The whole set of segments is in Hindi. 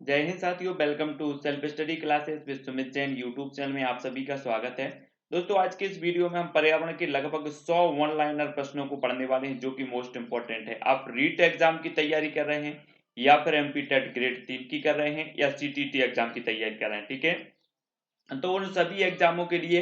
जय हिंद साथियों, welcome to self study classes with Sumit Jain YouTube channel में आप सभी का स्वागत है। दोस्तों, आज के इस वीडियो में हम पर्यावरण के लगभग 100 वन लाइनर प्रश्नों को पढ़ने वाले हैं जो कि मोस्ट इंपॉर्टेंट है। आप रीट एग्जाम की तैयारी कर रहे हैं या फिर एमपी टेट ग्रेड 3 की कर रहे हैं या सीटीटी एग्जाम की तैयारी कर रहे हैं, ठीक है। तो उन सभी एग्जामों के लिए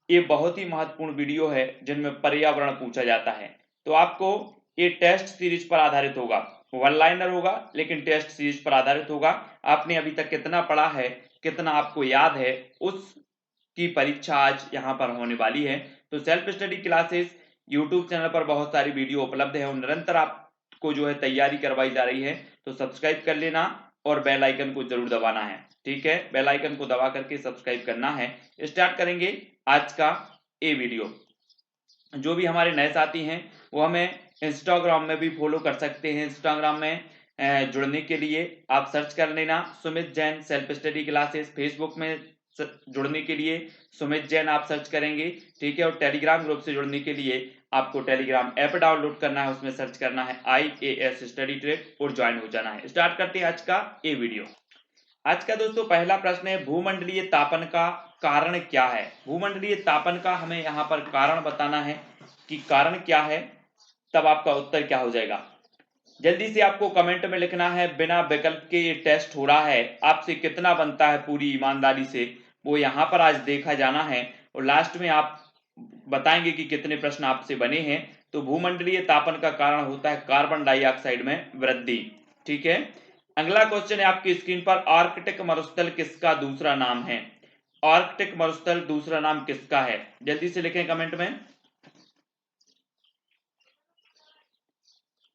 ये बहुत ही महत्वपूर्ण वीडियो है जिनमें पर्यावरण पूछा जाता है। तो आपको ये टेस्ट सीरीज पर आधारित होगा, वन लाइनर होगा लेकिन टेस्ट सीरीज पर आधारित होगा। आपने अभी तक कितना पढ़ा है, कितना आपको याद है, उसकी परीक्षा आज यहाँ पर होने वाली है। तो self study classes YouTube channel पर बहुत सारी वीडियो उपलब्ध है और निरंतर आपको जो है तैयारी करवाई जा रही है। तो सब्सक्राइब कर लेना और बेल आइकन को जरूर दबाना है, ठीक है। बेल आइकन को दबा करके सब्सक्राइब करना है। स्टार्ट करेंगे आज का ये वीडियो। जो भी हमारे नए साथी हैं वो हमें इंस्टाग्राम में भी फॉलो कर सकते हैं। इंस्टाग्राम में जुड़ने के लिए आप सर्च कर लेना Sumit Jain self study classes. Facebook में जुड़ने के लिए सुमित जैन आप सर्च करेंगे, ठीक है। और टेलीग्राम ग्रुप से जुड़ने के लिए आपको टेलीग्राम ऐप डाउनलोड करना है, उसमें सर्च करना है IAS स्टडी ट्रैक और ज्वाइन हो जाना है। स्टार्ट करते हैं आज का ये वीडियो। आज का दोस्तों पहला प्रश्न है, भूमंडलीय तापन का कारण क्या है। भूमंडलीय तापन का हमें यहाँ पर कारण बताना है कि कारण क्या है, तब आपका उत्तर क्या हो जाएगा। जल्दी से आपको कमेंट में लिखना है, बिना विकल्प के ये टेस्ट हो रहा है, आपसे कितना बनता है पूरी ईमानदारी से वो यहाँ पर आज देखा जाना है और लास्ट में आप बताएंगे कि कितने प्रश्न आपसे बने हैं। तो भूमंडलीय तापन का कारण होता है कार्बन डाइऑक्साइड में वृद्धि, ठीक है। अगला क्वेश्चन है आपकी स्क्रीन पर, आर्कटिक मरुस्थल किसका दूसरा नाम है। आर्कटिक मरुस्थल दूसरा नाम किसका है, जल्दी से लिखें कमेंट में।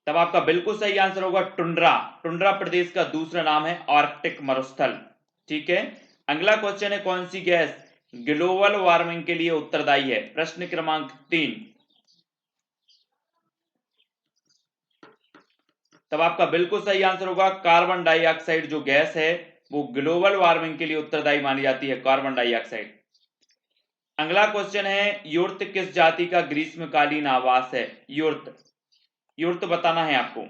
तब आपका बिल्कुल सही आंसर होगा टुंड्रा। टुंड्रा प्रदेश का दूसरा नाम है आर्कटिक मरुस्थल, ठीक है। अगला क्वेश्चन है, कौन सी गैस ग्लोबल वार्मिंग के लिए उत्तरदायी है। प्रश्न क्रमांक 3। तब आपका बिल्कुल सही आंसर होगा कार्बन डाइऑक्साइड। जो गैस है वो ग्लोबल वार्मिंग के लिए उत्तरदायी मानी जाती है, कार्बन डाइऑक्साइड। अगला क्वेश्चन है, युर्त किस जाति का ग्रीष्मकालीन आवास है। युर्त, युर्त बताना है आपको।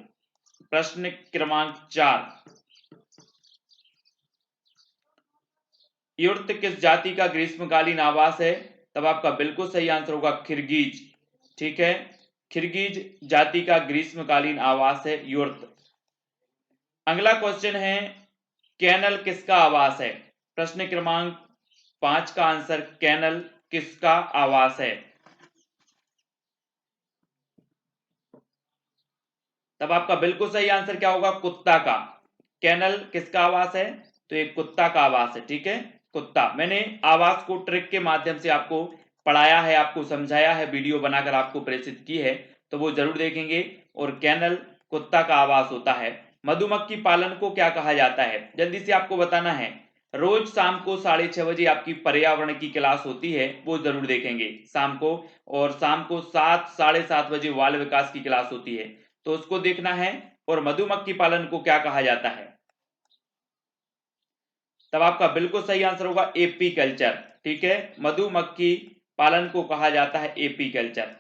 प्रश्न क्रमांक 4। युर्त किस जाति का ग्रीष्मकालीन आवास है। तब आपका बिल्कुल सही आंसर होगा खिरगीज, ठीक है। खिरगीज जाति का ग्रीष्मकालीन आवास है युर्त। अगला क्वेश्चन है, कैनल किसका आवास है। प्रश्न क्रमांक 5 का आंसर कैनल किसका आवास है। तब आपका बिल्कुल सही आंसर क्या होगा, कुत्ता का। कैनल किसका आवास है, तो एक कुत्ता का आवास है, ठीक है। कुत्ता, मैंने आवास को ट्रिक के माध्यम से आपको पढ़ाया है, आपको समझाया है, वीडियो बनाकर आपको प्रेषित की है, तो वो जरूर देखेंगे। और कैनल कुत्ता का आवास होता है। मधुमक्खी पालन को क्या कहा जाता है, जल्दी से आपको बताना है। रोज शाम को 6:30 बजे आपकी पर्यावरण की क्लास होती है, वो जरूर देखेंगे शाम को। और शाम को 7 साढ़े 7 बजे बाल विकास की क्लास होती है, तो उसको देखना है। और मधुमक्खी पालन को क्या कहा जाता है। तब आपका बिल्कुल सही आंसर होगा एपी कल्चर, ठीक है। मधुमक्खी पालन को कहा जाता है एपी कल्चर।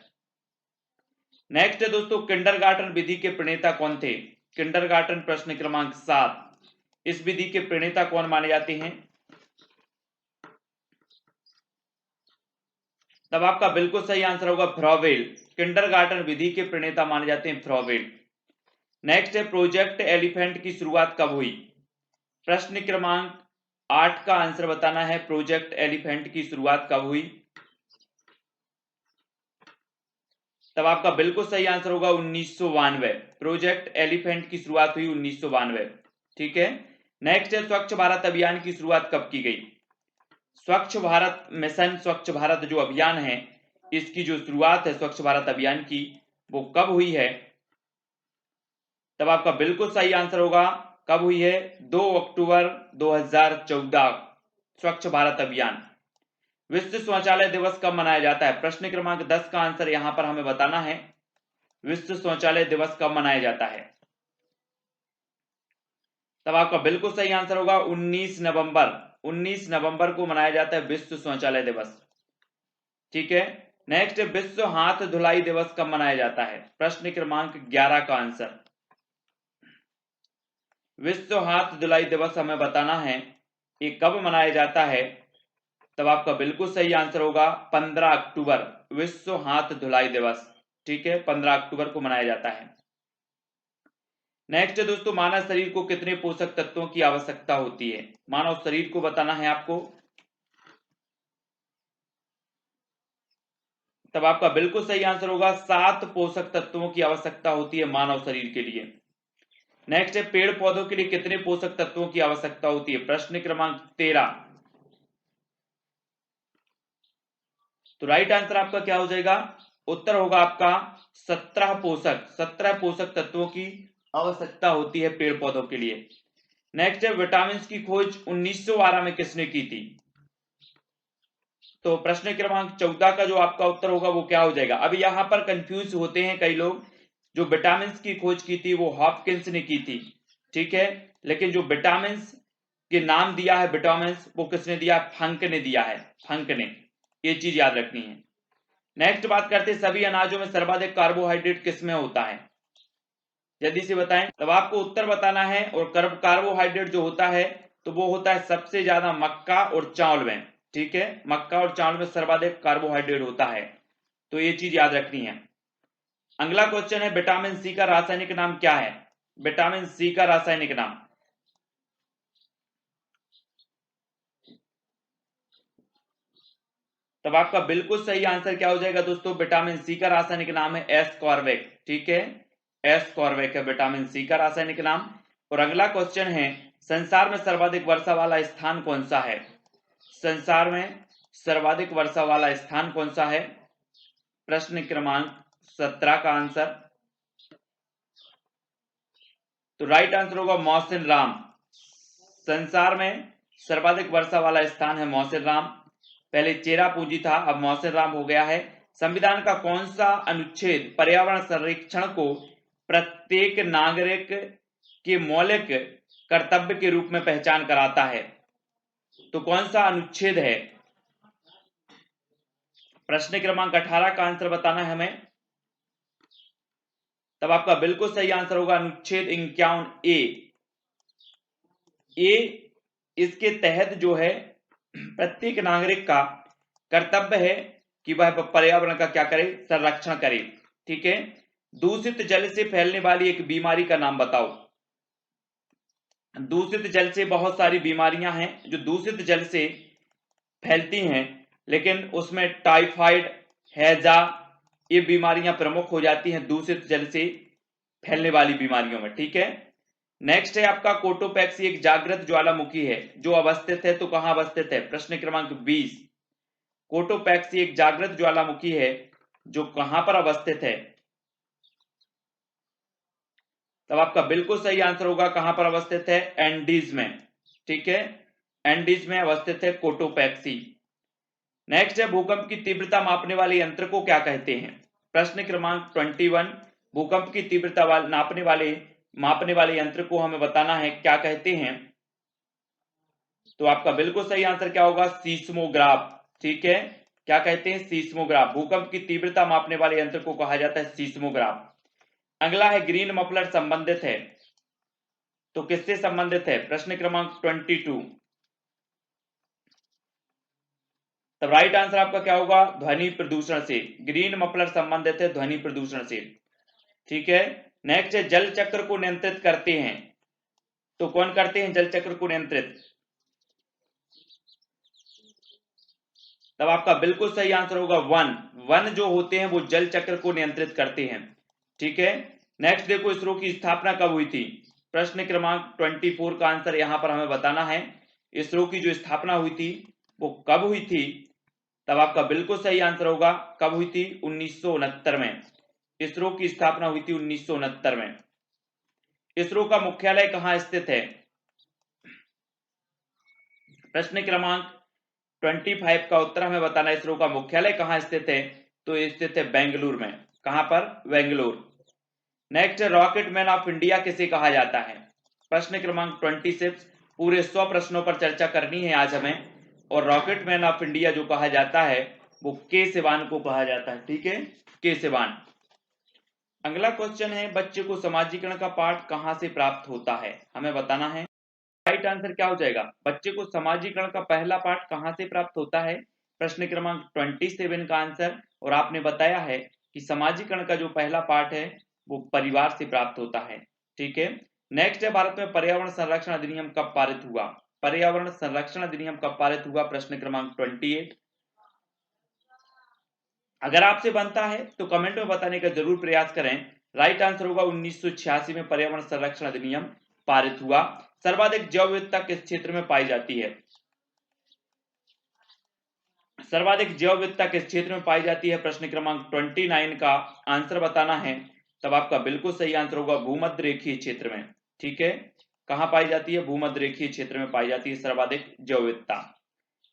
नेक्स्ट है दोस्तों, किंडरगार्टन विधि के प्रणेता कौन थे। किंडरगार्टन प्रश्न क्रमांक 7। इस विधि के प्रणेता कौन माने जाते हैं। तब आपका बिल्कुल सही आंसर होगा फ्रॉवेल। किंडरगार्टन विधि के प्रणेता माने जाते हैं फ्रॉवेल। नेक्स्ट है, प्रोजेक्ट एलिफेंट की शुरुआत कब हुई। प्रश्न क्रमांक 8 का आंसर बताना है, प्रोजेक्ट एलिफेंट की शुरुआत कब हुई। तब आपका बिल्कुल सही आंसर होगा 1992। प्रोजेक्ट एलिफेंट की शुरुआत हुई 1992, ठीक है। नेक्स्ट है, स्वच्छ भारत अभियान की शुरुआत कब की गई। स्वच्छ भारत मिशन, स्वच्छ भारत जो अभियान है, इसकी जो शुरुआत है स्वच्छ भारत अभियान की, वो कब हुई है। तब आपका बिल्कुल सही आंसर होगा, कब हुई है, 2 अक्टूबर 2014। स्वच्छ भारत अभियान। विश्व शौचालय दिवस कब मनाया जाता है। प्रश्न क्रमांक 10 का आंसर यहां पर हमें बताना है, विश्व शौचालय दिवस कब मनाया जाता है। तब आपका बिल्कुल सही आंसर होगा 19 नवंबर। 19 नवंबर को मनाया जाता है विश्व शौचालय दिवस, ठीक है। नेक्स्ट, विश्व हाथ धुलाई दिवस कब मनाया जाता है। प्रश्न क्रमांक 11 का आंसर, विश्व हाथ धुलाई दिवस हमें बताना है ये कब मनाया जाता है, तब आपका बिल्कुल सही आंसर होगा 15 अक्टूबर, विश्व हाथ धुलाई दिवस। ठीक है, 15 अक्टूबर को मनाया जाता है। नेक्स्ट है दोस्तों, मानव शरीर को कितने पोषक तत्वों की आवश्यकता होती है? मानव शरीर को बताना है आपको, तब आपका बिल्कुल सही आंसर होगा 7 पोषक तत्वों की आवश्यकता होती है मानव शरीर के लिए। नेक्स्ट है, पेड़ पौधों के लिए कितने पोषक तत्वों की आवश्यकता होती है? प्रश्न क्रमांक 13। तो राइट आंसर आपका क्या हो जाएगा? उत्तर होगा आपका 17 पोषक तत्वों की आवश्यकता होती है पेड़ पौधों के लिए। नेक्स्ट है, विटामिन की खोज 1912 में किसने की थी? तो प्रश्न क्रमांक 14 का जो आपका उत्तर होगा वो क्या हो जाएगा? अब यहां पर कंफ्यूज होते हैं कई लोग, जो विटामिन की खोज की थी वो हॉपकिंस ने की थी, ठीक है, लेकिन जो विटामिन के नाम दिया है विटामिन, वो किसने दिया? फंक ने दिया है, फंक ने, ये चीज याद रखनी है। नेक्स्ट बात करते हैं, सभी अनाजों में सर्वाधिक कार्बोहाइड्रेट किसमें होता है? जल्दी से बताएं, तब आपको उत्तर बताना है। और कार्बोहाइड्रेट जो होता है तो वो होता है सबसे ज्यादा मक्का और चावल में, ठीक है, मक्का और चावल में सर्वाधिक कार्बोहाइड्रेट होता है, तो ये चीज याद रखनी है। अगला क्वेश्चन है, विटामिन सी का रासायनिक नाम क्या है? विटामिन सी का रासायनिक नाम, तब आपका बिल्कुल सही आंसर क्या हो जाएगा दोस्तों? विटामिन सी का रासायनिक नाम है एस्कॉर्बिक, ठीक है, एस्कॉर्बिक है विटामिन सी का रासायनिक नाम। और अगला क्वेश्चन है, संसार में सर्वाधिक वर्षा वाला स्थान कौन सा है? संसार में सर्वाधिक वर्षा वाला स्थान कौन सा है? प्रश्न क्रमांक 17 का आंसर, तो राइट आंसर होगा मौसिन राम। संसार में सर्वाधिक वर्षा वाला स्थान है मौसिन राम। पहले चेरापूंजी था, अब मौसिन राम हो गया है। संविधान का कौन सा अनुच्छेद पर्यावरण संरक्षण को प्रत्येक नागरिक के मौलिक कर्तव्य के रूप में पहचान कराता है? तो कौन सा अनुच्छेद है? प्रश्न क्रमांक 18 का आंसर बताना है हमें, तब आपका बिल्कुल सही आंसर होगा अनुच्छेद 51 ए। इसके तहत जो है प्रत्येक नागरिक का कर्तव्य है कि वह पर्यावरण का क्या करे? संरक्षण करे, ठीक है। दूषित जल से फैलने वाली एक बीमारी का नाम बताओ। दूषित जल से बहुत सारी बीमारियां हैं जो दूषित जल से फैलती हैं, लेकिन उसमें टाइफाइड, हैजा, ये बीमारियां प्रमुख हो जाती हैं दूषित जल से फैलने वाली बीमारियों में, ठीक है। नेक्स्ट है आपका, कोटोपैक्सी एक जागृत ज्वालामुखी है जो अवस्थित है, तो कहां अवस्थित है? प्रश्न क्रमांक 20। कोटोपैक्सी एक जागृत ज्वालामुखी है जो कहां पर अवस्थित है? तब आपका बिल्कुल सही आंसर होगा कहां पर अवस्थित है? एंडीज में, ठीक है, एंडीज में अवस्थित है कोटोपैक्सी। नेक्स्ट है, भूकंप की तीव्रता मापने वाले यंत्र को क्या कहते हैं? प्रश्न क्रमांक 21। भूकंप की तीव्रता मापने वाले यंत्र को हमें बताना है क्या कहते हैं? तो आपका बिल्कुल सही आंसर क्या होगा? सीस्मोग्राफ, ठीक है, क्या कहते हैं? सीस्मोग्राफ। भूकंप की तीव्रता मापने वाले यंत्र को कहा जाता है सीस्मोग्राफ। अगला है, ग्रीन मफलर संबंधित है, तो किससे संबंधित है? प्रश्न क्रमांक 22। तब राइट आंसर आपका क्या होगा? ध्वनि प्रदूषण से। ग्रीन मफलर संबंधित है ध्वनि प्रदूषण से, ठीक है। नेक्स्ट है, जल चक्र को नियंत्रित करते हैं, तो कौन करते हैं जल चक्र को नियंत्रित? तब आपका बिल्कुल सही आंसर होगा वन जो होते हैं वो जल चक्र को नियंत्रित करते हैं, ठीक है। नेक्स्ट देखो, इसरो की स्थापना कब हुई थी? प्रश्न क्रमांक 24 का आंसर यहां पर हमें बताना है। इसरो की जो स्थापना हुई थी वो कब हुई थी? तब आपका बिल्कुल सही आंसर होगा कब हुई थी? 1969 में। इसरो की स्थापना हुई थी 1969 में। इसरो का मुख्यालय कहां स्थित है? प्रश्न क्रमांक 25 का उत्तर हमें बताना है, इसरो का मुख्यालय कहां स्थित है? तो स्थित है बेंगलुरु में। कहां पर? Bengaluru. Next, rocket man of India किसे कहा जाता है? प्रश्न क्रमांक 26। पूरे 100 प्रश्नों पर चर्चा करनी है आज हमें, और रॉकेट मैन ऑफ इंडिया जो कहा जाता है वो के सिवान को कहा जाता है, ठीक है, के सिवान। अगला क्वेश्चन है, बच्चे को समाजीकरण का पाठ कहां से प्राप्त होता है, हमें बताना है। राइट आंसर क्या हो जाएगा, बच्चे को समाजीकरण का पहला पाठ कहां से प्राप्त होता है, प्रश्न क्रमांक 27 का आंसर। और आपने बताया है कि समाजीकरण का जो पहला पाठ है वो परिवार से प्राप्त होता है। ठीक है, नेक्स्ट है, भारत में पर्यावरण संरक्षण अधिनियम कब पारित हुआ, पर्यावरण संरक्षण अधिनियम कब पारित हुआ, प्रश्न क्रमांक 28। अगर आपसे बनता है तो कमेंट में बताने का जरूर प्रयास करें। राइट आंसर होगा 1986 में पर्यावरण संरक्षण अधिनियम पारित हुआ। सर्वाधिक जैव विविधता किस क्षेत्र में पाई जाती है, सर्वाधिक जैव विविधता किस क्षेत्र में पाई जाती है, प्रश्न क्रमांक 29 का आंसर बताना है। तब आपका बिल्कुल सही आंसर होगा भूमध्य रेखीय क्षेत्र में। ठीक है, कहां पाई जाती है, भूमध्य रेखीय क्षेत्र में पाई जाती है सर्वाधिक जैव विविधता।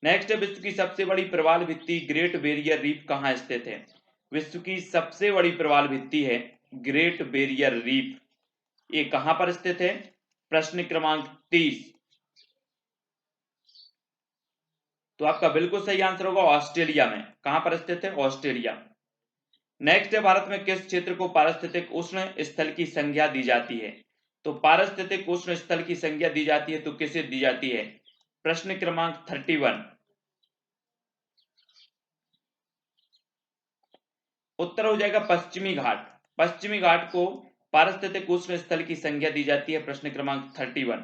नेक्स्ट है, विश्व की सबसे बड़ी प्रवाल भित्ति ग्रेट बैरियर रीफ कहां स्थित है, विश्व की सबसे बड़ी प्रवाल भित्ति है ग्रेट बैरियर रीफ, ये कहां पर स्थित है, प्रश्न क्रमांक 30। तो आपका बिल्कुल सही आंसर होगा ऑस्ट्रेलिया में। कहां पर स्थित है, ऑस्ट्रेलिया। नेक्स्ट है, भारत में किस क्षेत्र को पारिस्थितिक उष्ण स्थल की संज्ञा दी जाती है, तो पारिस्थितिक उष्ण स्थल की संज्ञा दी जाती है तो किसे दी जाती है, प्रश्न क्रमांक 31। उत्तर हो जाएगा पश्चिमी घाट, पश्चिमी घाट को पारिस्थितिक उष्ण स्थल की संज्ञा दी जाती है, प्रश्न क्रमांक 31।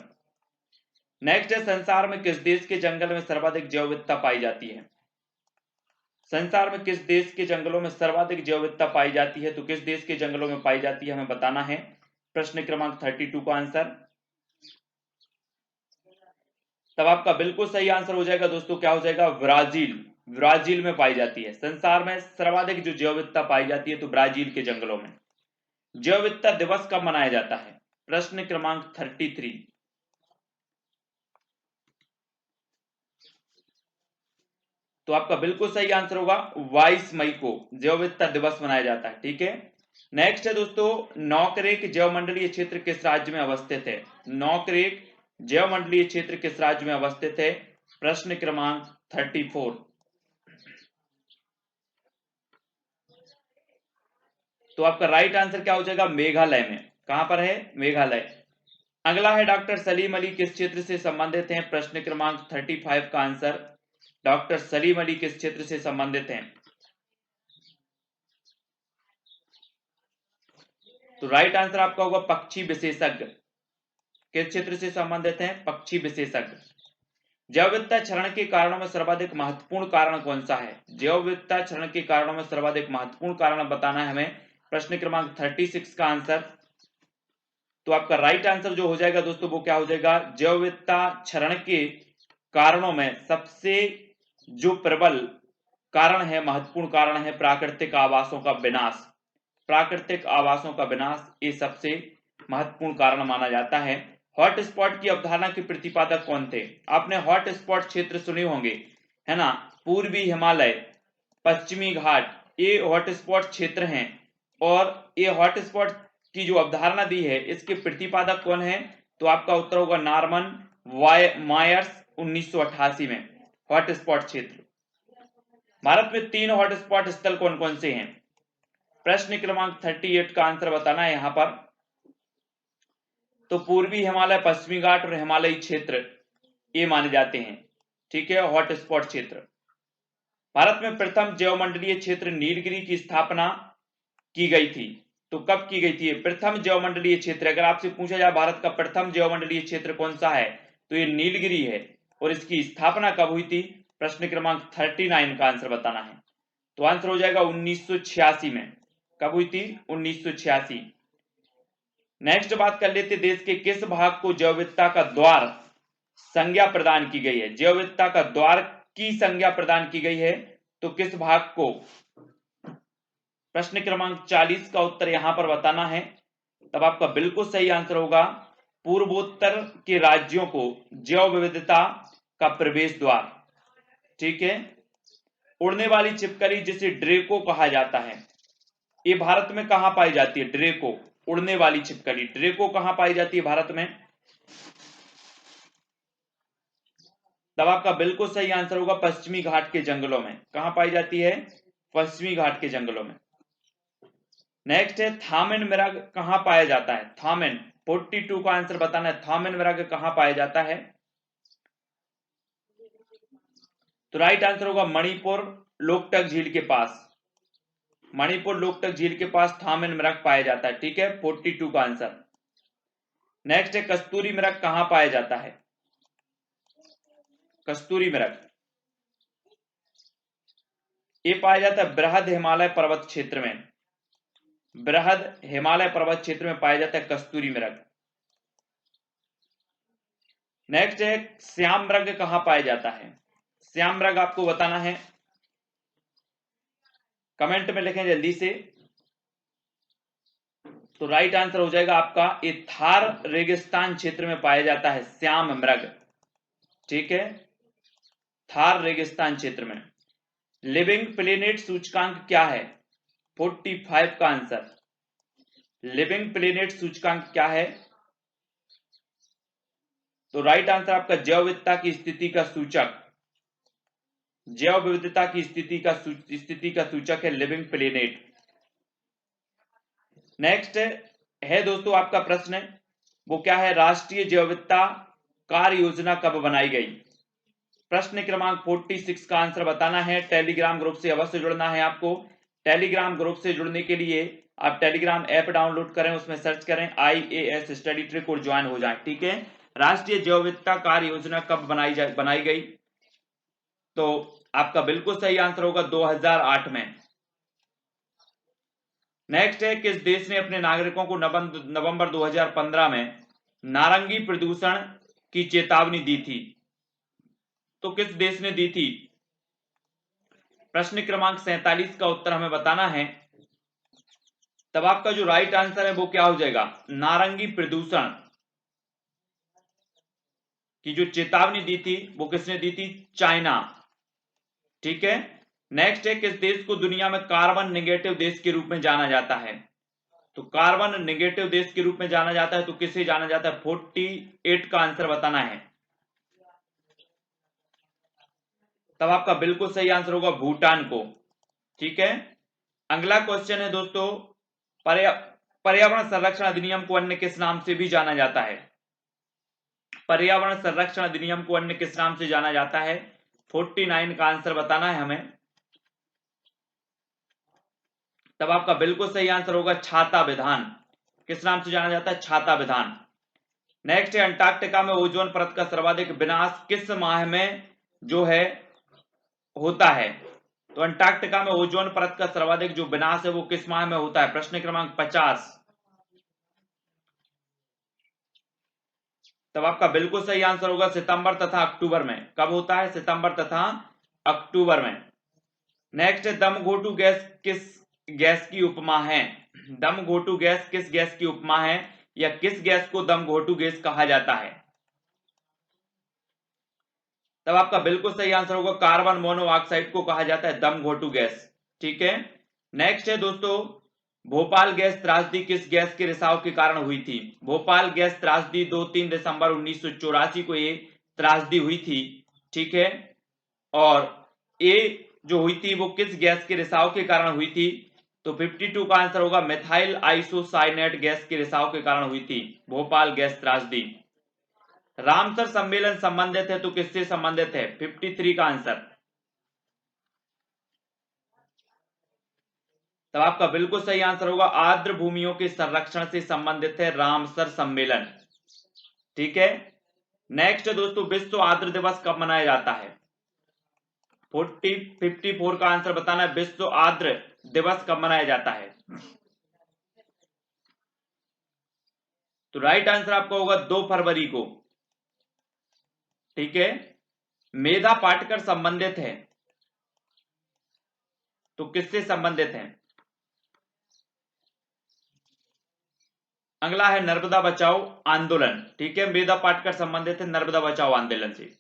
नेक्स्ट है, संसार में किस देश के जंगल में सर्वाधिक जैव विविधता पाई जाती है, संसार में किस देश के जंगलों में सर्वाधिक जैव विविधता पाई जाती है, तो किस देश के जंगलों में पाई जाती है हमें बताना है, प्रश्न क्रमांक 32 का आंसर। तब आपका बिल्कुल सही आंसर हो जाएगा दोस्तों, क्या हो जाएगा, ब्राजील, ब्राजील में पाई जाती है। संसार में सर्वाधिक जो जैव विविधता पाई जाती है तो ब्राजील के जंगलों में। जैव विविधता दिवस कब मनाया जाता है, प्रश्न क्रमांक 33। तो आपका बिल्कुल सही आंसर होगा 22 मई को जैव विविधता दिवस मनाया जाता है। ठीक है, नेक्स्ट है दोस्तों, नौकरेक जैव मंडलीय क्षेत्र किस राज्य में अवस्थित है, नौकरेक जैव मंडलीय क्षेत्र किस राज्य में अवस्थित है, प्रश्न क्रमांक 34। तो आपका राइट आंसर क्या हो जाएगा, मेघालय में। कहां पर है, मेघालय। अगला है, डॉक्टर सलीम अली किस क्षेत्र से संबंधित हैं, प्रश्न क्रमांक 35 का आंसर। डॉक्टर सलीम अली किस क्षेत्र से संबंधित हैं, तो राइट आंसर आपका होगा पक्षी विशेषज्ञ। किस क्षेत्र से संबंधित हैं, पक्षी विशेषज्ञ। जैव विविधता क्षरण के कारणों में सर्वाधिक महत्वपूर्ण कारण कौन सा है, जैव विविधता क्षरण के कारणों में सर्वाधिक महत्वपूर्ण कारण बताना है हमें, प्रश्न क्रमांक 36 का आंसर। तो आपका राइट आंसर जो हो जाएगा दोस्तों वो क्या हो जाएगा, जैव विविधता क्षरण के कारणों में सबसे जो प्रबल कारण है, महत्वपूर्ण कारण है प्राकृतिक आवासों का विनाश, प्राकृतिक आवासों का विनाश, ये सबसे महत्वपूर्ण कारण माना जाता है। हॉटस्पॉट की अवधारणा के प्रतिपादक कौन थे, आपने हॉटस्पॉट क्षेत्र सुने होंगे, है ना, पूर्वी हिमालय, पश्चिमी घाट, ये हॉटस्पॉट क्षेत्र हैं। और ये हॉटस्पॉट की जो अवधारणा दी है इसके प्रतिपादक कौन है, तो आपका उत्तर होगा नॉर्मन मायर्स 1988 में। हॉटस्पॉट क्षेत्र, भारत में 3 हॉटस्पॉट स्थल कौन कौन से हैं, प्रश्न क्रमांक 38 का आंसर बताना है यहां पर। तो पूर्वी हिमालय, पश्चिमी घाट और हिमालयी क्षेत्र ये माने जाते हैं। ठीक है, हॉटस्पॉट क्षेत्र। भारत में प्रथम जैवमंडलीय क्षेत्र नीलगिरी की स्थापना की गई थी, तो कब की गई थी प्रथम जैवमंडलीय क्षेत्र, अगर आपसे पूछा जाए भारत का प्रथम जैवमंडलीय क्षेत्र कौन सा है तो ये नीलगिरी है। और इसकी स्थापना कब हुई थी, प्रश्न क्रमांक 39 का आंसर बताना है। तो आंसर हो जाएगा 1986 में। कब हुई थी, 1986। नेक्स्ट बात कर लेते, देश के किस भाग को जैव विविधता का द्वार संज्ञा प्रदान की गई है, जैव विविधता का द्वार की संज्ञा प्रदान की गई है तो किस भाग को, प्रश्न क्रमांक 40 का उत्तर यहां पर बताना है। तब आपका बिल्कुल सही आंसर होगा पूर्वोत्तर के राज्यों को जैव विविधता का प्रवेश द्वार। ठीक है, उड़ने वाली छिपकली जिसे ड्रेको कहा जाता है, ये भारत में कहां पाई जाती है, ड्रेको, उड़ने वाली छिपकली ड्रेको कहां पाई जाती है भारत में। तब आपका बिल्कुल सही आंसर होगा पश्चिमी घाट के जंगलों में। कहां पाई जाती है, पश्चिमी घाट के जंगलों में। नेक्स्ट है थामिन मृग कहां पाया जाता है? थामिन 42 का आंसर बताना है। थामिन मृग कहां पाया जाता है? तो राइट आंसर होगा मणिपुर लोकटक झील के पास। मणिपुर लोकटक झील के पास थामिन मृग पाया जाता है। ठीक है, 42 का आंसर। नेक्स्ट है कस्तूरी मृग कहां पाया जाता है? कस्तूरी मृग ये पाया जाता है बृहद हिमालय पर्वत क्षेत्र में। बृहद हिमालय पर्वत क्षेत्र में पाया जाता है कस्तूरी मृग। नेक्स्ट है श्याम मृग कहां पाया जाता है? श्याम मृग आपको बताना है, कमेंट में लिखें जल्दी से। तो राइट आंसर हो जाएगा आपका ये थार रेगिस्तान क्षेत्र में पाया जाता है श्याम मृग। ठीक है, थार रेगिस्तान क्षेत्र में। लिविंग प्लेनेट सूचकांक क्या है? 45 का आंसर। लिविंग प्लेनेट सूचकांक क्या है? तो राइट आंसर आपका जैव विविधता की स्थिति का सूचक, जैव विविधता की स्थिति का सूचक है लिविंग प्लेनेट। नेक्स्ट है दोस्तों आपका प्रश्न, वो क्या है? राष्ट्रीय जैव विविधता कार्य योजना कब बनाई गई? प्रश्न क्रमांक 46 का आंसर बताना है। टेलीग्राम ग्रुप से अवश्य जुड़ना है आपको। टेलीग्राम ग्रुप से जुड़ने के लिए आप टेलीग्राम ऐप डाउनलोड करें, उसमें सर्च करें IAS स्टडी ट्रिक और ज्वाइन हो जाए। ठीक है, राष्ट्रीय जैव विविधता कार्य योजना कब बनाई गई? तो आपका बिल्कुल सही आंसर होगा 2008 में। नेक्स्ट है किस देश ने अपने नागरिकों को नवंबर 2015 में नारंगी प्रदूषण की चेतावनी दी थी? तो किस देश ने दी थी? प्रश्न क्रमांक 47 का उत्तर हमें बताना है। तब आपका जो राइट आंसर है वो क्या हो जाएगा? नारंगी प्रदूषण की जो चेतावनी दी थी वो किसने दी थी? चाइना। ठीक है, नेक्स्ट है किस देश को दुनिया में कार्बन नेगेटिव देश के रूप में जाना जाता है? तो कार्बन नेगेटिव देश के रूप में जाना जाता है तो किसे जाना जाता है? 48 का आंसर बताना है। तब आपका बिल्कुल सही आंसर होगा भूटान को। ठीक है, अगला क्वेश्चन है दोस्तों, पर्यावरण संरक्षण अधिनियम को अन्य किस नाम से भी जाना जाता है? पर्यावरण संरक्षण अधिनियम को अन्य किस नाम से जाना जाता है? 49 का आंसर बताना है हमें। तब आपका बिल्कुल सही आंसर होगा छाता विधान। किस नाम से जाना जाता है? छाता विधान। नेक्स्ट है अंटार्कटिका में ओजोन परत का सर्वाधिक विनाश किस माह में जो है होता है? तो अंटार्कटिका में ओजोन परत का सर्वाधिक जो विनाश है वो किस माह में होता है? प्रश्न क्रमांक 50। तब आपका बिल्कुल सही आंसर होगा सितंबर तथा अक्टूबर में। कब होता है? सितंबर तथा अक्टूबर में। नेक्स्ट है दम घोटू गैस किस गैस की उपमा है? दम घोटू गैस किस गैस की उपमा है, या किस गैस को दम घोटू गैस कहा जाता है? तब आपका बिल्कुल सही आंसर होगा कार्बन मोनोऑक्साइड को कहा जाता है दम घोटू गैस। ठीक है, नेक्स्ट है दोस्तों भोपाल गैस त्रासदी किस गैस के रिसाव के कारण हुई थी? भोपाल गैस त्रासदी 2-3 दिसंबर 1984 को ये त्रासदी हुई थी। ठीक है, और ये जो हुई थी वो किस गैस के रिसाव के कारण हुई थी? तो 52 का आंसर होगा मिथाइल आइसोसाइनेट गैस के रिसाव के कारण हुई थी भोपाल गैस त्रासदी। रामसर सम्मेलन संबंधित है तो किससे संबंधित है? 53 का आंसर। तब आपका बिल्कुल सही आंसर होगा आर्द्र भूमियों के संरक्षण से संबंधित है रामसर सम्मेलन। ठीक है, नेक्स्ट दोस्तों विश्व आर्द्र दिवस कब मनाया जाता है? 54 का आंसर बताना है विश्व आर्द्र दिवस कब मनाया जाता है? तो राइट आंसर आपका होगा 2 फरवरी को। ठीक है, मेधा पाटकर संबंधित है तो किससे संबंधित है? अगला है नर्मदा बचाओ आंदोलन। ठीक है, मेधा पाटकर संबंधित है नर्मदा बचाओ आंदोलन से।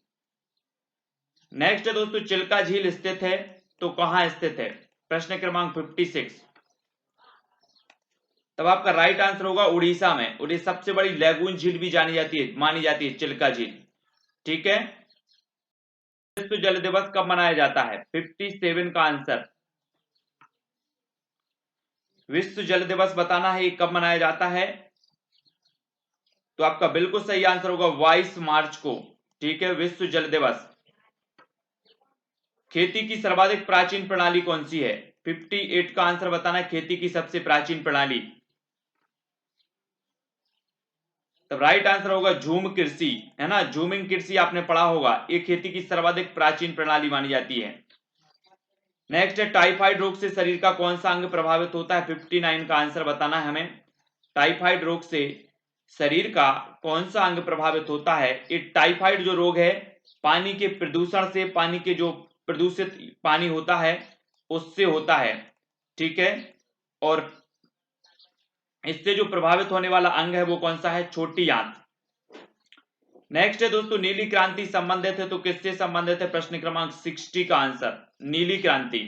नेक्स्ट है दोस्तों चिल्का झील स्थित है तो कहां स्थित है? प्रश्न क्रमांक 56। तब आपका राइट आंसर होगा उड़ीसा में। उड़ीसा सबसे बड़ी लैगून झील भी मानी जाती है चिल्का झील। ठीक है, विश्व जल दिवस कब मनाया जाता है? 57 का आंसर। विश्व जल दिवस बताना है, ये कब मनाया जाता है? तो आपका बिल्कुल सही आंसर होगा 22 मार्च को। ठीक है, विश्व जल दिवस। खेती की सर्वाधिक प्राचीन प्रणाली कौन सी है? 58 का आंसर बताना है, खेती की सबसे प्राचीन प्रणाली। तब राइट आंसर होगा झूम कृषि, है ना, झूमिंग कृषि आपने पढ़ा होगा, ये खेती की सर्वाधिक प्राचीन प्रणाली मानी जाती है। नेक्स्ट है टाइफाइड रोग से शरीर का कौन सा अंग प्रभावित होता है? 59 का आंसर बताना है हमें। टाइफाइड रोग से शरीर का कौन सा अंग प्रभावित होता है? ये टाइफाइड जो रोग है पानी के प्रदूषण से, पानी के जो प्रदूषित पानी होता है उससे होता है। ठीक है, और इससे जो प्रभावित होने वाला अंग है वो कौन सा है? छोटी आंत। नेक्स्ट है दोस्तों नीली क्रांति संबंधित है, तो किससे संबंधित है? प्रश्न क्रमांक 60 का आंसर नीली क्रांति।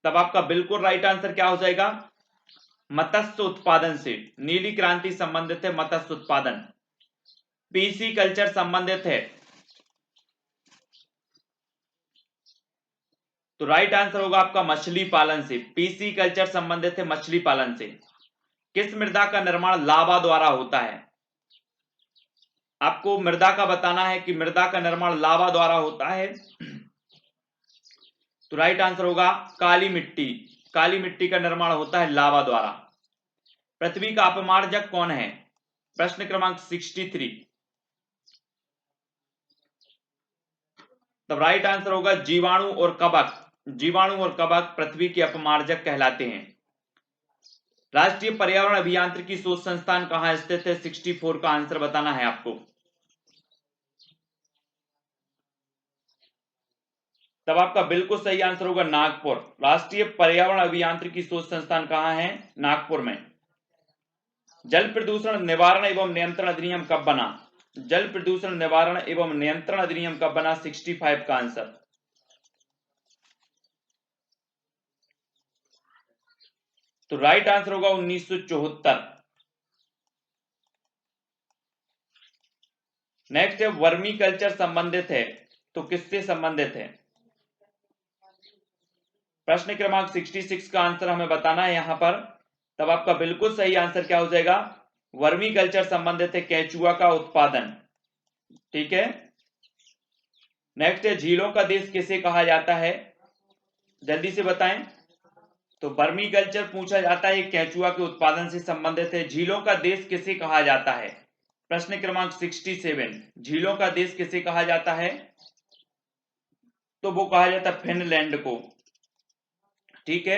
तब आपका बिल्कुल राइट आंसर क्या हो जाएगा? मत्स्य उत्पादन से नीली क्रांति संबंधित है, मत्स्य उत्पादन। पीसी कल्चर संबंधित है, तो राइट आंसर होगा आपका मछली पालन से। पीसी कल्चर संबंधित है मछली पालन से। किस मृदा का निर्माण लावा द्वारा होता है? आपको मृदा का बताना है कि मृदा का निर्माण लावा द्वारा होता है, तो राइट आंसर होगा काली मिट्टी। काली मिट्टी का निर्माण होता है लावा द्वारा। पृथ्वी का अपमार्जक कौन है? प्रश्न क्रमांक 63। तब राइट आंसर होगा जीवाणु और कवक। जीवाणु और कवक पृथ्वी के अपमार्जक कहलाते हैं। राष्ट्रीय पर्यावरण अभियांत्रिकी शोध संस्थान कहां स्थित है? 64 का आंसर बताना है आपको। तब आपका बिल्कुल सही आंसर होगा नागपुर। राष्ट्रीय पर्यावरण अभियांत्रिकी शोध संस्थान कहां है? नागपुर में। जल प्रदूषण निवारण एवं नियंत्रण अधिनियम कब बना? जल प्रदूषण निवारण एवं नियंत्रण अधिनियम कब बना? 65 का आंसर। तो राइट आंसर होगा 1974। नेक्स्ट है वर्मी कल्चर संबंधित है, तो किससे संबंधित है? प्रश्न क्रमांक 66 का आंसर हमें बताना है यहां पर। तब आपका बिल्कुल सही आंसर क्या हो जाएगा? वर्मी कल्चर संबंधित है केंचुआ का उत्पादन। ठीक है, नेक्स्ट है झीलों का देश किसे कहा जाता है? जल्दी से बताएं। तो वर्मी कल्चर पूछा जाता है, केंचुआ के उत्पादन से संबंधित है। झीलों का देश किसे कहा जाता है? प्रश्न क्रमांक 67। झीलों का देश किसे कहा जाता है? तो वो कहा जाता है फिनलैंड को। ठीक है,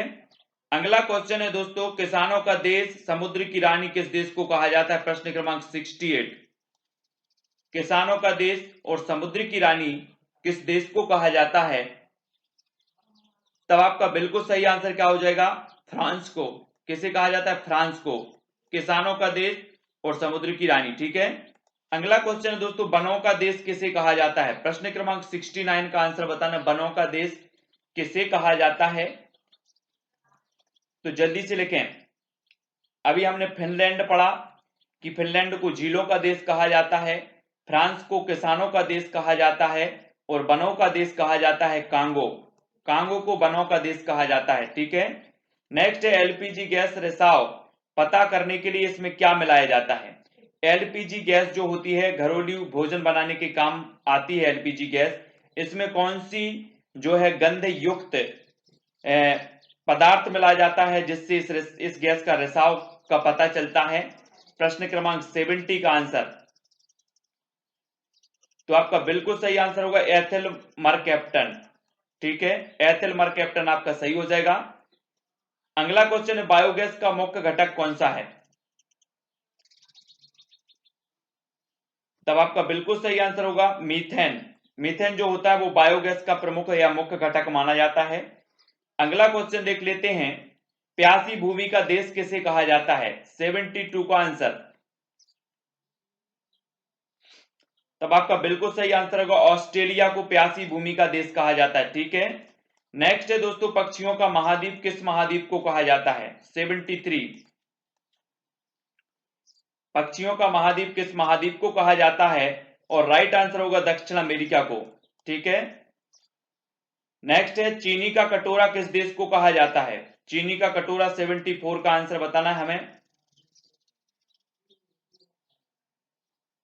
अगला क्वेश्चन है दोस्तों, किसानों का देश समुद्र की रानी किस देश को कहा जाता है? प्रश्न क्रमांक 68। किसानों का देश और समुद्र की रानी किस देश को कहा जाता है? तब आपका बिल्कुल सही आंसर क्या हो जाएगा? फ्रांस को। किसे कहा जाता है? फ्रांस को। किसानों का देश और समुद्र की रानी। ठीक है, अगला क्वेश्चन है दोस्तों, वनों का देश किसे कहा जाता है? प्रश्न क्रमांक 69 का आंसर बताना, वनों का देश किसे कहा जाता है? तो जल्दी से लिखें। अभी हमने फिनलैंड पढ़ा कि फिनलैंड को झीलों का देश कहा जाता है, फ्रांस को किसानों का देश कहा जाता है, और वनों का देश कहा जाता है कांगो। कांगो को वनों का देश कहा जाता है। ठीक है, नेक्स्ट है एलपीजी गैस रिसाव पता करने के लिए इसमें क्या मिलाया जाता है? एलपीजी गैस जो होती है घरेलू भोजन बनाने के काम आती है एलपीजी गैस, इसमें कौन सी जो है गंध युक्त पदार्थ मिलाया जाता है जिससे इस गैस का रिसाव का पता चलता है? प्रश्न क्रमांक 70 का आंसर। तो आपका बिल्कुल सही आंसर होगा एथिल मरकैप्टन। ठीक है, एथिल मरकैप्टन आपका सही हो जाएगा। अगला क्वेश्चन है, बायोगैस का मुख्य घटक कौन सा है? तब आपका बिल्कुल सही आंसर होगा मीथेन। मीथेन जो होता है वो बायोगैस का प्रमुख या मुख्य घटक माना जाता है। अगला क्वेश्चन देख लेते हैं, प्यासी भूमि का देश किसे कहा जाता है? 72 का आंसर। तब आपका बिल्कुल सही आंसर होगा ऑस्ट्रेलिया को प्यासी भूमि का देश कहा जाता है। ठीक है, नेक्स्ट है दोस्तों, पक्षियों का महाद्वीप किस महाद्वीप को कहा जाता है? 73। पक्षियों का महाद्वीप किस महाद्वीप को कहा जाता है? और राइट आंसर होगा दक्षिण अमेरिका को। ठीक है, नेक्स्ट है चीनी का कटोरा किस देश को कहा जाता है? चीनी का कटोरा 74 का आंसर बताना है हमें।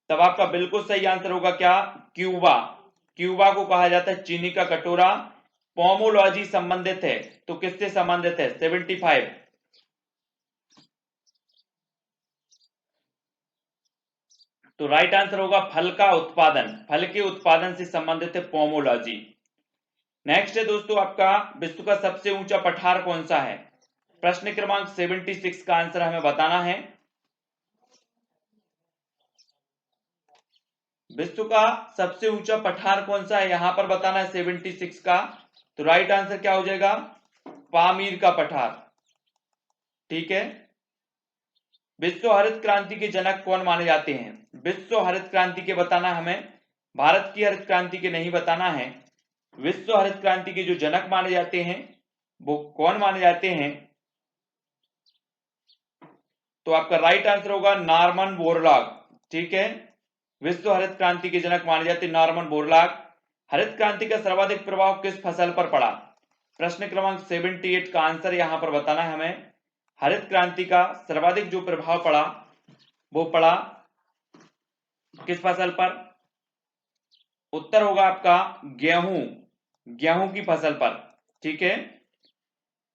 तब आपका बिल्कुल सही आंसर होगा क्या? क्यूबा। क्यूबा को कहा जाता है चीनी का कटोरा। पोमोलॉजी संबंधित है तो किससे संबंधित है? 75। तो राइट आंसर होगा फल का उत्पादन, फल के उत्पादन से संबंधित है पोमोलॉजी। नेक्स्ट है दोस्तों आपका विश्व का सबसे ऊंचा पठार कौन सा है? प्रश्न क्रमांक 76 का आंसर हमें बताना है। विश्व का सबसे ऊंचा पठार कौन सा है यहां पर बताना है 76 का। तो राइट आंसर क्या हो जाएगा? पामीर का पठार। ठीक है। विश्व हरित क्रांति के जनक कौन माने जाते हैं? विश्व हरित क्रांति के बताना हमें, भारत की हरित क्रांति के नहीं बताना है। विश्व हरित क्रांति के जो जनक माने जाते हैं वो कौन माने जाते हैं? तो आपका राइट आंसर होगा नॉर्मन बोरलॉग। ठीक है, विश्व हरित क्रांति के जनक माने जाते हैं नॉर्मन बोरलॉग। हरित क्रांति का सर्वाधिक प्रभाव किस फसल पर पड़ा? प्रश्न क्रमांक 78 का आंसर यहां पर बताना है हमें। हरित क्रांति का सर्वाधिक जो प्रभाव पड़ा वो पड़ा किस फसल पर? उत्तर होगा आपका गेहूं, गेहूं की फसल पर। ठीक है।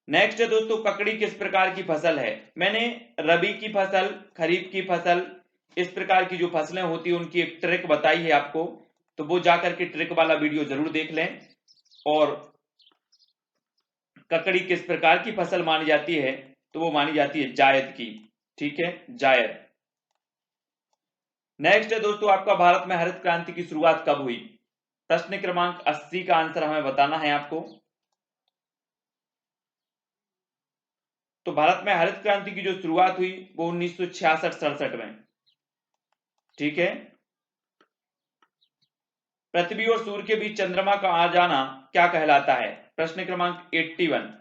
नेक्स्ट है दोस्तों ककड़ी किस प्रकार की फसल है? मैंने रबी की फसल, खरीफ की फसल, इस प्रकार की जो फसलें होती है उनकी एक ट्रिक बताई है आपको, तो वो जाकर के ट्रिक वाला वीडियो जरूर देख लें। और ककड़ी किस प्रकार की फसल मानी जाती है? तो वो मानी जाती है जायद की। ठीक है, जायद। नेक्स्ट है दोस्तों आपका भारत में हरित क्रांति की शुरुआत कब हुई? प्रश्न क्रमांक 80 का आंसर हमें बताना है आपको। तो भारत में हरित क्रांति की जो शुरुआत हुई वो 1966-67 में। ठीक है। पृथ्वी और सूर्य के बीच चंद्रमा का आ जाना क्या कहलाता है? प्रश्न क्रमांक 81।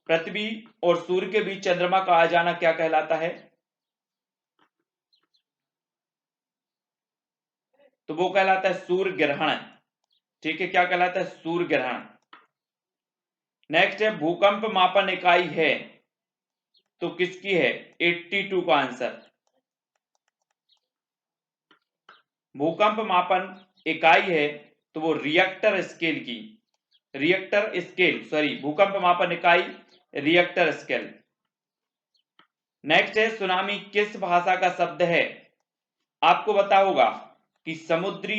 पृथ्वी और सूर्य के बीच चंद्रमा का आ जाना क्या कहलाता है? तो वो कहलाता है सूर्य ग्रहण। ठीक है, क्या कहलाता है? सूर्य ग्रहण। नेक्स्ट है भूकंप मापन इकाई है तो किसकी है? 82 का आंसर। भूकंप मापन इकाई है तो वो रिएक्टर स्केल की, रिएक्टर स्केल, सॉरी, भूकंप मापन इकाई रिएक्टर स्केल। नेक्स्ट है सुनामी किस भाषा का शब्द है? आपको पता होगा कि समुद्री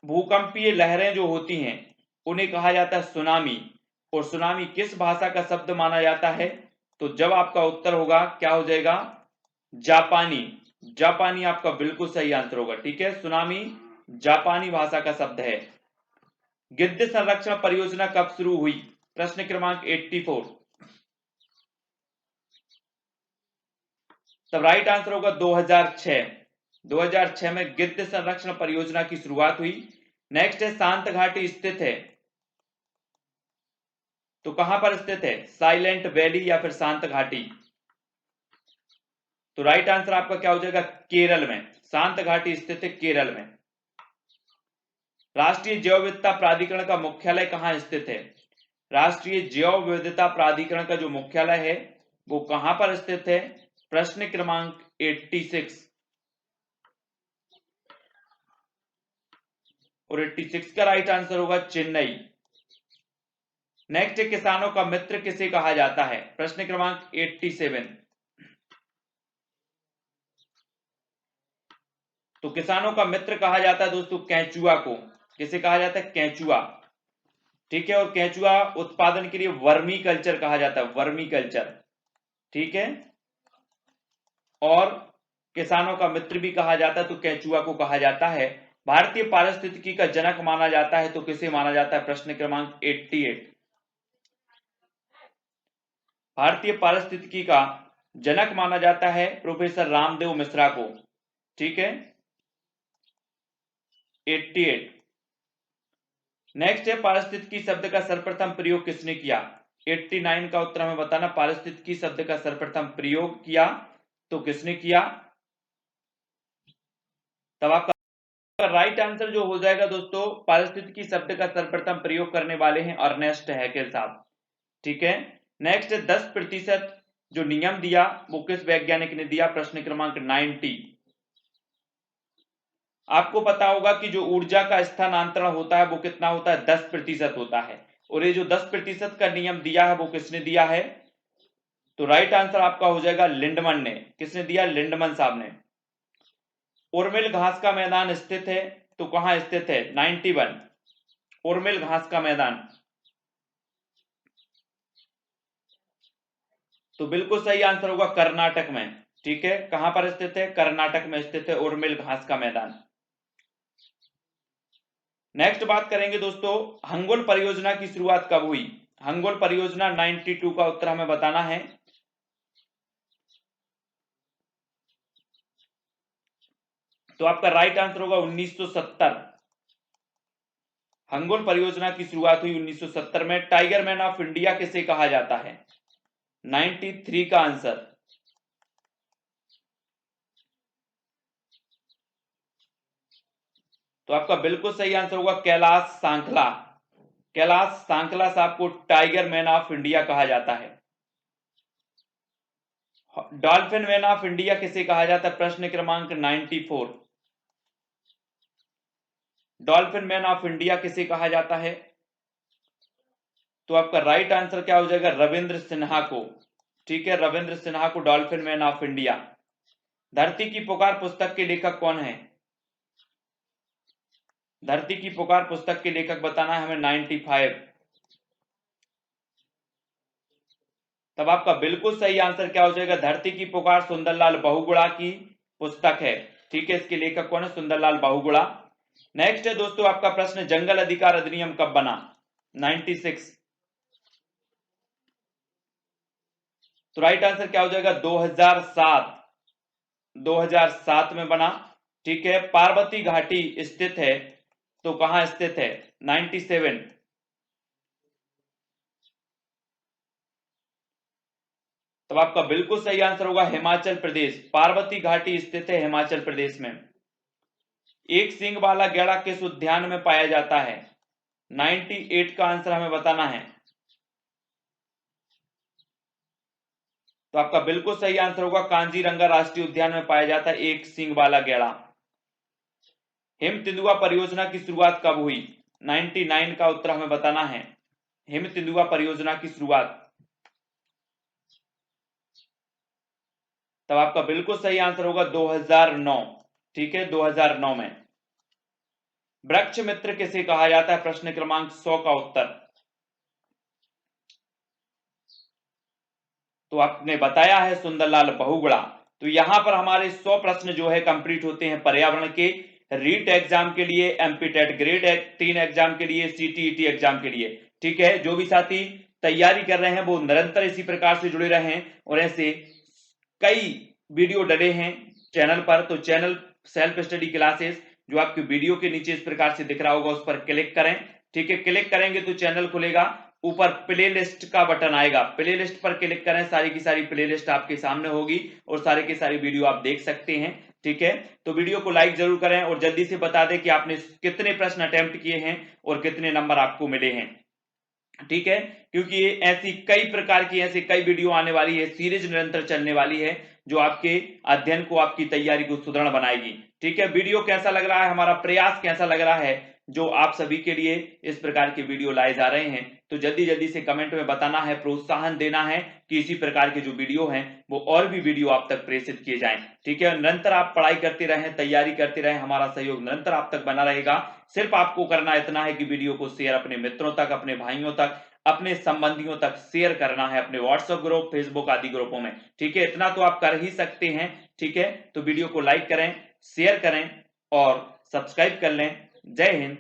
भूकंपीय लहरें जो होती हैं उन्हें कहा जाता है सुनामी, और सुनामी किस भाषा का शब्द माना जाता है? तो जब आपका उत्तर होगा क्या हो जाएगा? जापानी। जापानी आपका बिल्कुल सही आंसर होगा। ठीक है, सुनामी जापानी भाषा का शब्द है। गिद्ध संरक्षण परियोजना कब शुरू हुई? प्रश्न क्रमांक 84। तब राइट आंसर होगा 2006। 2006 में गिद्ध संरक्षण परियोजना की शुरुआत हुई। नेक्स्ट है शांत घाटी स्थित है तो कहां पर स्थित है? साइलेंट वैली या फिर शांत घाटी? तो राइट आंसर आपका क्या हो जाएगा? केरल में। शांत घाटी स्थित है केरल में। राष्ट्रीय जैव विविधता प्राधिकरण का मुख्यालय कहां स्थित है? राष्ट्रीय जैव विविधता प्राधिकरण का जो मुख्यालय है वो कहां पर स्थित है? प्रश्न क्रमांक 86। और 86 का राइट आंसर होगा चेन्नई। नेक्स्ट, किसानों का मित्र किसे कहा जाता है? प्रश्न क्रमांक 87। तो किसानों का मित्र कहा जाता है दोस्तों केंचुआ को। किसे कहा जाता है? केंचुआ। ठीक है, और केंचुआ उत्पादन के लिए वर्मी कल्चर कहा जाता है, वर्मी कल्चर। ठीक है, और किसानों का मित्र भी कहा जाता है तो केंचुआ को कहा जाता है। भारतीय पारिस्थितिकी का जनक माना जाता है तो किसे माना जाता है? प्रश्न क्रमांक 88। भारतीय पारिस्थितिकी का जनक माना जाता है प्रोफेसर रामदेव मिश्रा को। ठीक है, 88। नेक्स्ट है पारिस्थितिकी शब्द का सर्वप्रथम प्रयोग किसने किया? 89 का उत्तर हमें बताना। पारिस्थितिकी शब्द का सर्वप्रथम प्रयोग किया तो किसने किया? तब आपका राइट आंसर जो हो जाएगा दोस्तों, पारिस्थितिकी शब्द का सर्वप्रथम प्रयोग करने वाले हैं अर्नेस्ट हैकेल साहब। ठीक है, नेक्स्ट 10% जो नियम दिया वो किस वैज्ञानिक ने दिया, प्रश्न क्रमांक 90। आपको पता होगा कि जो ऊर्जा का स्थानांतरण होता है वो कितना होता है, 10% होता है, और ये जो 10% का नियम दिया है वो किसने दिया है, तो राइट आंसर आपका हो जाएगा लिंडमन ने। किसने दिया, लिंडमन साहब ने। उर्मिल घास का मैदान स्थित है, तो कहां स्थित है, 91, उर्मिल घास का मैदान, तो बिल्कुल सही आंसर होगा कर्नाटक में। ठीक है, कहां पर स्थित है, कर्नाटक में स्थित है उर्मिल घास का मैदान। नेक्स्ट बात करेंगे दोस्तों, हंगोल परियोजना की शुरुआत कब हुई। हंगोल परियोजना 92 का उत्तर हमें बताना है। तो आपका राइट आंसर होगा 1970। हंगोल परियोजना की शुरुआत हुई 1970 में। टाइगर मैन ऑफ इंडिया किसे कहा जाता है, 93 का आंसर। तो आपका बिल्कुल सही आंसर होगा कैलाश सांखला। कैलाश सांखला साहब को टाइगर मैन ऑफ इंडिया कहा जाता है। डॉल्फिन मैन ऑफ इंडिया किसे कहा जाता है, प्रश्न क्रमांक 94। डॉल्फिन मैन ऑफ इंडिया किसे कहा जाता है, तो आपका राइट आंसर क्या हो जाएगा, रविंद्र सिन्हा को। ठीक है, रविंद्र सिन्हा को डॉल्फिन मैन ऑफ इंडिया। धरती की पुकार पुस्तक के लेखक कौन है, धरती की पुकार पुस्तक के लेखक बताना है हमें, 95। तब आपका बिल्कुल सही आंसर क्या हो जाएगा, धरती की पुकार सुंदरलाल बहुगुणा की पुस्तक है। ठीक है, इसके लेखक कौन है, सुंदरलाल बहुगुणा। नेक्स्ट है दोस्तों आपका प्रश्न, जंगल अधिकार अधिनियम कब बना, 96। तो राइट आंसर क्या हो जाएगा, 2007। 2007 में बना। ठीक है, पार्वती घाटी स्थित है, तो कहां स्थित है, 97। तब आपका बिल्कुल सही आंसर होगा हिमाचल प्रदेश। पार्वती घाटी स्थित है हिमाचल प्रदेश में। एक सींग वाला गैंडा किस उद्यान में पाया जाता है, 98 का आंसर हमें बताना है। तो आपका बिल्कुल सही आंसर होगा कांजीरंगा राष्ट्रीय उद्यान में पाया जाता है एक सींग वाला गैंडा। हिम तेंदुआ परियोजना की शुरुआत कब हुई, 99 का उत्तर हमें बताना है। हिम तेंदुआ परियोजना की शुरुआत, तब आपका बिल्कुल सही आंसर होगा 2009। ठीक है, 2009 में। वृक्ष मित्र किसे कहा जाता है, प्रश्न क्रमांक 100 का उत्तर, तो आपने बताया है सुंदरलाल बहुगुणा। तो यहां पर हमारे 100 प्रश्न जो है कंप्लीट होते हैं पर्यावरण के। रीट एग्जाम के लिए, एमपीटेट ग्रेड 3 एग्जाम के लिए, सीटीईटी एग्जाम के लिए। ठीक है, जो भी साथी तैयारी कर रहे हैं वो निरंतर इसी प्रकार से जुड़े रहें, और ऐसे कई वीडियो डले हैं चैनल पर, तो चैनल सेल्फ स्टडी क्लासेस जो आपके वीडियो के नीचे इस प्रकार से दिख रहा होगा उस पर क्लिक करें। ठीक है, क्लिक करेंगे तो चैनल खुलेगा, ऊपर प्लेलिस्ट का बटन आएगा, प्लेलिस्ट पर क्लिक करें, सारी की सारी प्लेलिस्ट आपके सामने होगी और सारे के सारी वीडियो आप देख सकते हैं। ठीक है, तो वीडियो को लाइक जरूर करें और जल्दी से बता दें कि आपने कितने प्रश्न अटेम्प्ट किए हैं और कितने नंबर आपको मिले हैं। ठीक है, क्योंकि ये ऐसी कई प्रकार की ऐसी कई वीडियो आने वाली है, सीरीज निरंतर चलने वाली है जो आपके अध्ययन को, आपकी तैयारी को सुदृढ़ बनाएगी। ठीक है, वीडियो कैसा लग रहा है, हमारा प्रयास कैसा लग रहा है जो आप सभी के लिए इस प्रकार के वीडियो लाए जा रहे हैं, तो जल्दी जल्दी से कमेंट में बताना है, प्रोत्साहन देना है कि इसी प्रकार के जो वीडियो हैं वो और भी वीडियो आप तक प्रेषित किए जाएं। ठीक है, निरंतर आप पढ़ाई करते रहें, तैयारी करते रहें, हमारा सहयोग निरंतर आप तक बना रहेगा। सिर्फ आपको करना इतना है कि वीडियो को शेयर अपने मित्रों तक, अपने भाइयों तक, अपने संबंधियों तक शेयर करना है, अपने व्हाट्सएप ग्रुप, फेसबुक आदि ग्रुपों में। ठीक है, इतना तो आप कर ही सकते हैं। ठीक है, तो वीडियो को लाइक करें, शेयर करें और सब्सक्राइब कर लें। जय हिंद,